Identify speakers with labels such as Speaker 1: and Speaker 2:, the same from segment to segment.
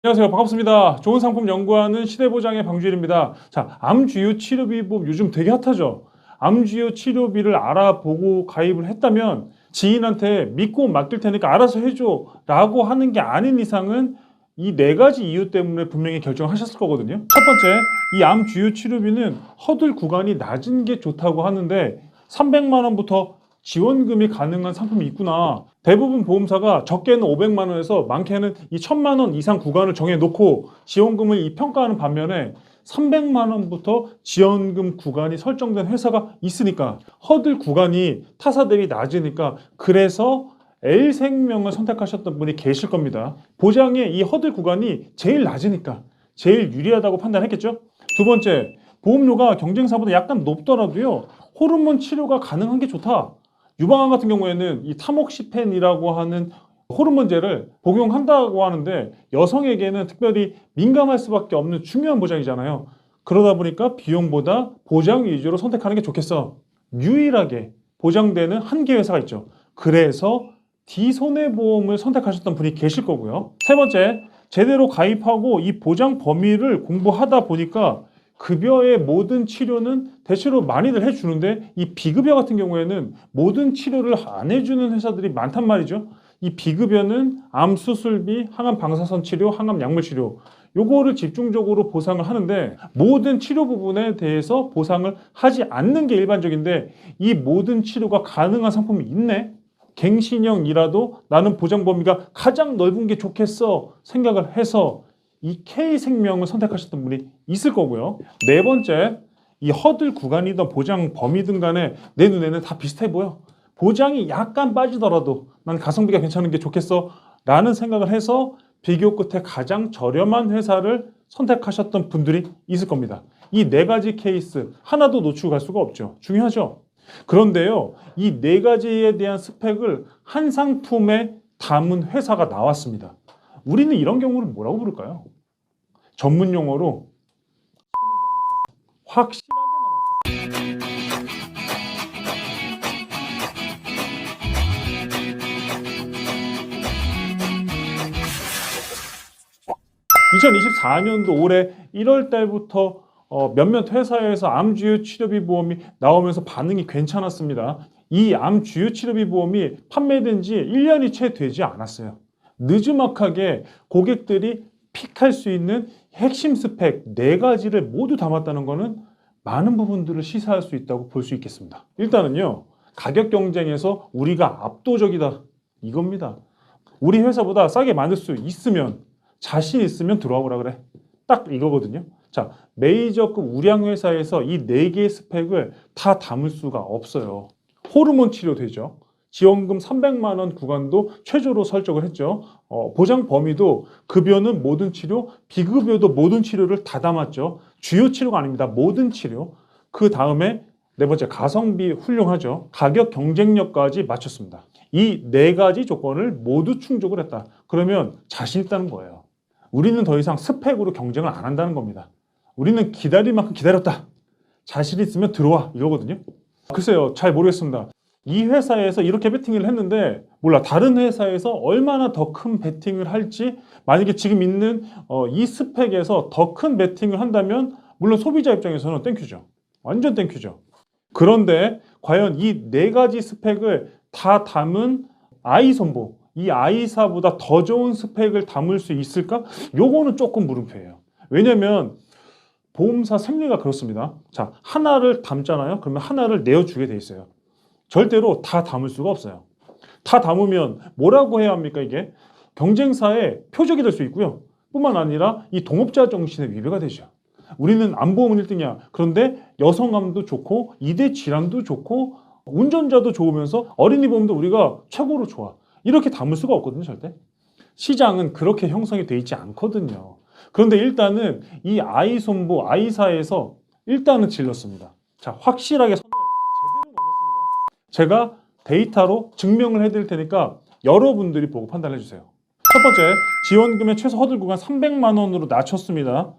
Speaker 1: 안녕하세요. 반갑습니다. 좋은 상품 연구하는 시대보장의 방주일입니다. 자, 암주요 치료비 보험 요즘 되게 핫하죠. 암주요 치료비를 알아보고 가입을 했다면 지인한테 믿고 맡길 테니까 알아서 해줘 라고 하는 게 아닌 이상은 이 네 가지 이유 때문에 분명히 결정하셨을 거거든요. 첫 번째, 이 암주요 치료비는 허들 구간이 낮은 게 좋다고 하는데 300만 원부터 지원금이 가능한 상품이 있구나. 대부분 보험사가 적게는 500만 원에서 많게는 이 1000만 원 이상 구간을 정해놓고 지원금을 평가하는 반면에 300만 원부터 지원금 구간이 설정된 회사가 있으니까 허들 구간이 타사 대비 낮으니까 그래서 L생명을 선택하셨던 분이 계실 겁니다. 보장의 이 허들 구간이 제일 낮으니까 제일 유리하다고 판단했겠죠? 두 번째, 보험료가 경쟁사보다 약간 높더라도요 호르몬 치료가 가능한 게 좋다. 유방암 같은 경우에는 이 타목시펜이라고 하는 호르몬제를 복용한다고 하는데 여성에게는 특별히 민감할 수밖에 없는 중요한 보장이잖아요. 그러다 보니까 비용보다 보장 위주로 선택하는 게 좋겠어. 유일하게 보장되는 한 개 회사가 있죠. 그래서 D손해보험을 선택하셨던 분이 계실 거고요. 세 번째, 제대로 가입하고 이 보장 범위를 공부하다 보니까 급여의 모든 치료는 대체로 많이들 해주는데 이 비급여 같은 경우에는 모든 치료를 안 해주는 회사들이 많단 말이죠. 이 비급여는 암 수술비, 항암 방사선 치료, 항암 약물 치료 요거를 집중적으로 보상을 하는데 모든 치료 부분에 대해서 보상을 하지 않는 게 일반적인데 이 모든 치료가 가능한 상품이 있네. 갱신형이라도 나는 보장 범위가 가장 넓은 게 좋겠어 생각을 해서 이 K생명을 선택하셨던 분이 있을 거고요. 네 번째, 이 허들 구간이든 보장 범위든 간에 내 눈에는 다 비슷해 보여. 보장이 약간 빠지더라도 난 가성비가 괜찮은 게 좋겠어 라는 생각을 해서 비교 끝에 가장 저렴한 회사를 선택하셨던 분들이 있을 겁니다. 이 네 가지 케이스 하나도 놓치고 갈 수가 없죠. 중요하죠. 그런데요, 이 네 가지에 대한 스펙을 한 상품에 담은 회사가 나왔습니다. 우리는 이런 경우를 뭐라고 부를까요? 전문 용어로 확실하게 넘었다. 2024년도 올해 1월 달부터 몇몇 회사에서 암주요 치료비 보험이 나오면서 반응이 괜찮았습니다. 이 암주요 치료비 보험이 판매된 지 1년이 채 되지 않았어요. 느지막하게 고객들이 픽할 수 있는 핵심 스펙 네 가지를 모두 담았다는 것은 많은 부분들을 시사할 수 있다고 볼 수 있겠습니다. 일단은요, 가격 경쟁에서 우리가 압도적이다 이겁니다. 우리 회사보다 싸게 만들 수 있으면, 자신 있으면 들어와 보라 그래. 딱 이거거든요. 자, 메이저급 우량 회사에서 이 네 개의 스펙을 다 담을 수가 없어요. 호르몬 치료 되죠. 지원금 300만 원 구간도 최저로 설정을 했죠. 보장 범위도 급여는 모든 치료, 비급여도 모든 치료를 다 담았죠. 주요 치료가 아닙니다. 모든 치료. 그 다음에 네 번째, 가성비 훌륭하죠. 가격 경쟁력까지 맞췄습니다. 이 네 가지 조건을 모두 충족을 했다. 그러면 자신 있다는 거예요. 우리는 더 이상 스펙으로 경쟁을 안 한다는 겁니다. 우리는 기다릴 만큼 기다렸다. 자신 있으면 들어와 이거거든요. 글쎄요, 잘 모르겠습니다. 이 회사에서 이렇게 베팅을 했는데 몰라 다른 회사에서 얼마나 더 큰 베팅을 할지. 만약에 지금 있는 이 스펙에서 더 큰 베팅을 한다면 물론 소비자 입장에서는 땡큐죠. 완전 땡큐죠. 그런데 과연 이 네 가지 스펙을 다 담은 아이손보, 이 아이사보다 더 좋은 스펙을 담을 수 있을까? 요거는 조금 물음표예요. 왜냐면 보험사 생리가 그렇습니다. 자, 하나를 담잖아요. 그러면 하나를 내어주게 돼 있어요. 절대로 다 담을 수가 없어요. 다 담으면 뭐라고 해야 합니까? 이게 경쟁사의 표적이 될 수 있고요. 뿐만 아니라 이 동업자 정신의 위배가 되죠. 우리는 암보험은 1등이야. 그런데 여성암도 좋고 2대 질환도 좋고 운전자도 좋으면서 어린이 보험도 우리가 최고로 좋아. 이렇게 담을 수가 없거든요. 절대. 시장은 그렇게 형성이 돼 있지 않거든요. 그런데 일단은 이 아이손보, 아이사에서 일단은 질렀습니다. 자, 확실하게 선을 제대로 넘었습니다. 제가 데이터로 증명을 해드릴 테니까 여러분들이 보고 판단해 주세요. 첫 번째, 지원금의 최소 허들 구간 300만 원으로 낮췄습니다.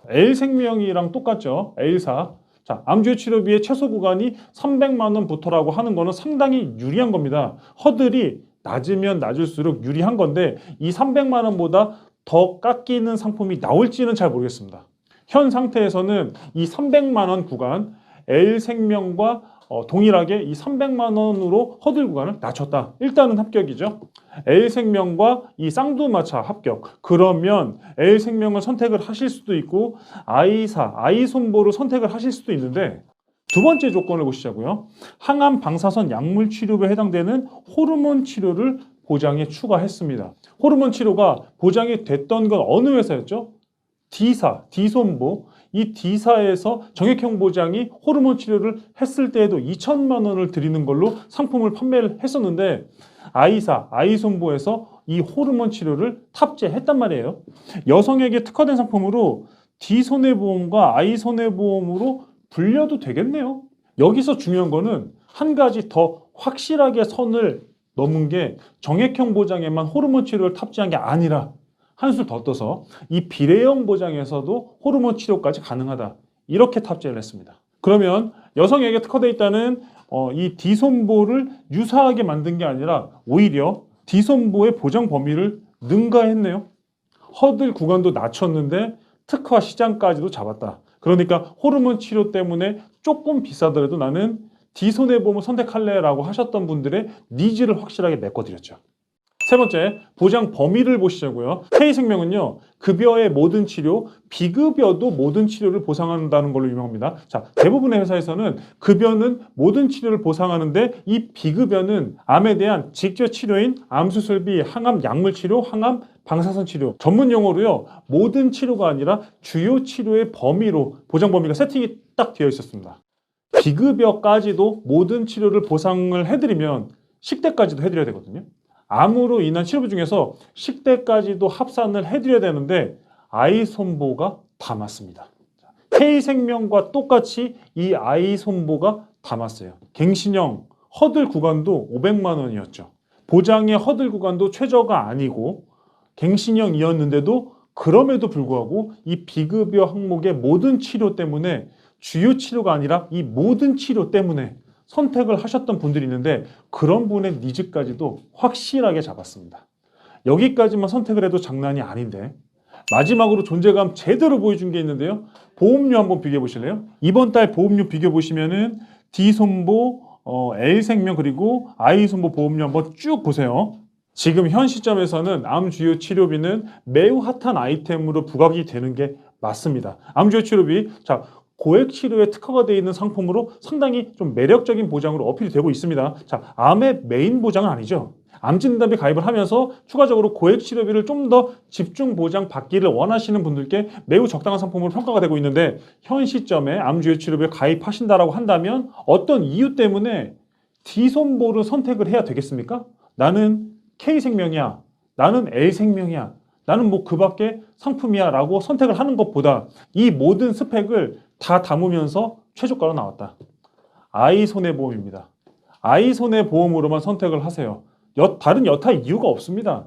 Speaker 1: L생명이랑 똑같죠. L사. 자, 암주요 치료비의 최소 구간이 300만 원부터라고 하는 거는 상당히 유리한 겁니다. 허들이 낮으면 낮을수록 유리한 건데 이 300만 원보다 더 깎이는 상품이 나올지는 잘 모르겠습니다. 현 상태에서는 이 300만 원 구간 L생명과 동일하게 이 300만 원으로 허들 구간을 낮췄다. 일단은 합격이죠. L생명과 이 쌍두마차 합격. 그러면 L생명을 선택을 하실 수도 있고 I사, I손보를 선택을 하실 수도 있는데 두 번째 조건을 보시자고요. 항암 방사선 약물 치료에 해당되는 호르몬 치료를 보장에 추가했습니다. 호르몬 치료가 보장이 됐던 건 어느 회사였죠? D사, D손보. 이 D사에서 정액형 보장이 호르몬 치료를 했을 때에도 2천만 원을 드리는 걸로 상품을 판매를 했었는데 I사, I손보에서 이 호르몬 치료를 탑재했단 말이에요. 여성에게 특화된 상품으로 D손해보험과 I손해보험으로 불려도 되겠네요. 여기서 중요한 거는 한 가지 더 확실하게 선을 넘은 게 정액형 보장에만 호르몬 치료를 탑재한 게 아니라 한술 더 떠서 이 비례형 보장에서도 호르몬 치료까지 가능하다. 이렇게 탑재를 했습니다. 그러면 여성에게 특화되어 있다는 이 D손보를 유사하게 만든 게 아니라 오히려 D손보의 보장 범위를 능가했네요. 허들 구간도 낮췄는데 특화 시장까지도 잡았다. 그러니까 호르몬 치료 때문에 조금 비싸더라도 나는 D손해보험을 선택할래라고 하셨던 분들의 니즈를 확실하게 메꿔드렸죠. 세 번째, 보장 범위를 보시자고요. K생명은요, 급여의 모든 치료, 비급여도 모든 치료를 보상한다는 걸로 유명합니다. 자, 대부분의 회사에서는 급여는 모든 치료를 보상하는데 이 비급여는 암에 대한 직접 치료인 암수술비, 항암 약물 치료, 항암 방사선 치료 전문 용어로요, 모든 치료가 아니라 주요 치료의 범위로 보장 범위가 세팅이 딱 되어 있었습니다. 비급여까지도 모든 치료를 보상을 해드리면 식대까지도 해드려야 되거든요. 암으로 인한 치료비 중에서 식대까지도 합산을 해드려야 되는데 I손보가 담았습니다. K생명과 똑같이 이 I손보가 담았어요. 갱신형 허들 구간도 500만 원이었죠. 보장의 허들 구간도 최저가 아니고 갱신형이었는데도 그럼에도 불구하고 이 비급여 항목의 모든 치료 때문에 주요 치료가 아니라 이 모든 치료 때문에 선택을 하셨던 분들이 있는데 그런 분의 니즈까지도 확실하게 잡았습니다. 여기까지만 선택을 해도 장난이 아닌데 마지막으로 존재감 제대로 보여준 게 있는데요. 보험료 한번 비교해 보실래요? 이번 달 보험료 비교해 보시면은 D손보, L생명 그리고 I손보 보험료 한번 쭉 보세요. 지금 현 시점에서는 암 주요 치료비는 매우 핫한 아이템으로 부각이 되는 게 맞습니다. 암 주요 치료비, 자, 고액 치료에 특화가 되어 있는 상품으로 상당히 좀 매력적인 보장으로 어필이 되고 있습니다. 자, 암의 메인 보장은 아니죠. 암진단비 가입을 하면서 추가적으로 고액 치료비를 좀 더 집중 보장 받기를 원하시는 분들께 매우 적당한 상품으로 평가가 되고 있는데 현 시점에 암 주요 치료비에 가입하신다라고 한다면 어떤 이유 때문에 D손보를 선택을 해야 되겠습니까? 나는 K생명이야. 나는 L생명이야. 나는 뭐 그 밖에 상품이야 라고 선택을 하는 것보다 이 모든 스펙을 다 담으면서 최저가로 나왔다. I손해보험입니다. I손해보험으로만 선택을 하세요. 다른 여타 이유가 없습니다.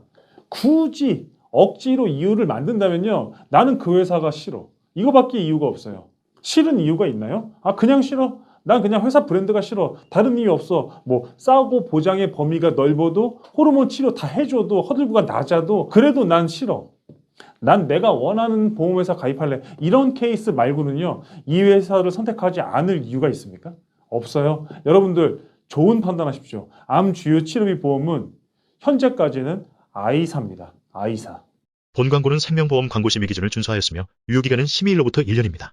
Speaker 1: 굳이 억지로 이유를 만든다면요. 나는 그 회사가 싫어. 이거밖에 이유가 없어요. 싫은 이유가 있나요? 아, 그냥 싫어. 난 그냥 회사 브랜드가 싫어. 다른 이유 없어. 뭐 싸고 보장의 범위가 넓어도 호르몬 치료 다 해줘도 허들구가 낮아도 그래도 난 싫어. 난 내가 원하는 보험회사 가입할래. 이런 케이스 말고는요. 이 회사를 선택하지 않을 이유가 있습니까? 없어요. 여러분들 좋은 판단하십시오. 암 주요 치료비 보험은 현재까지는 I사입니다. I사.
Speaker 2: 본 광고는 생명보험 광고 심의 기준을 준수하였으며 유효기간은 심의일로부터 1년입니다.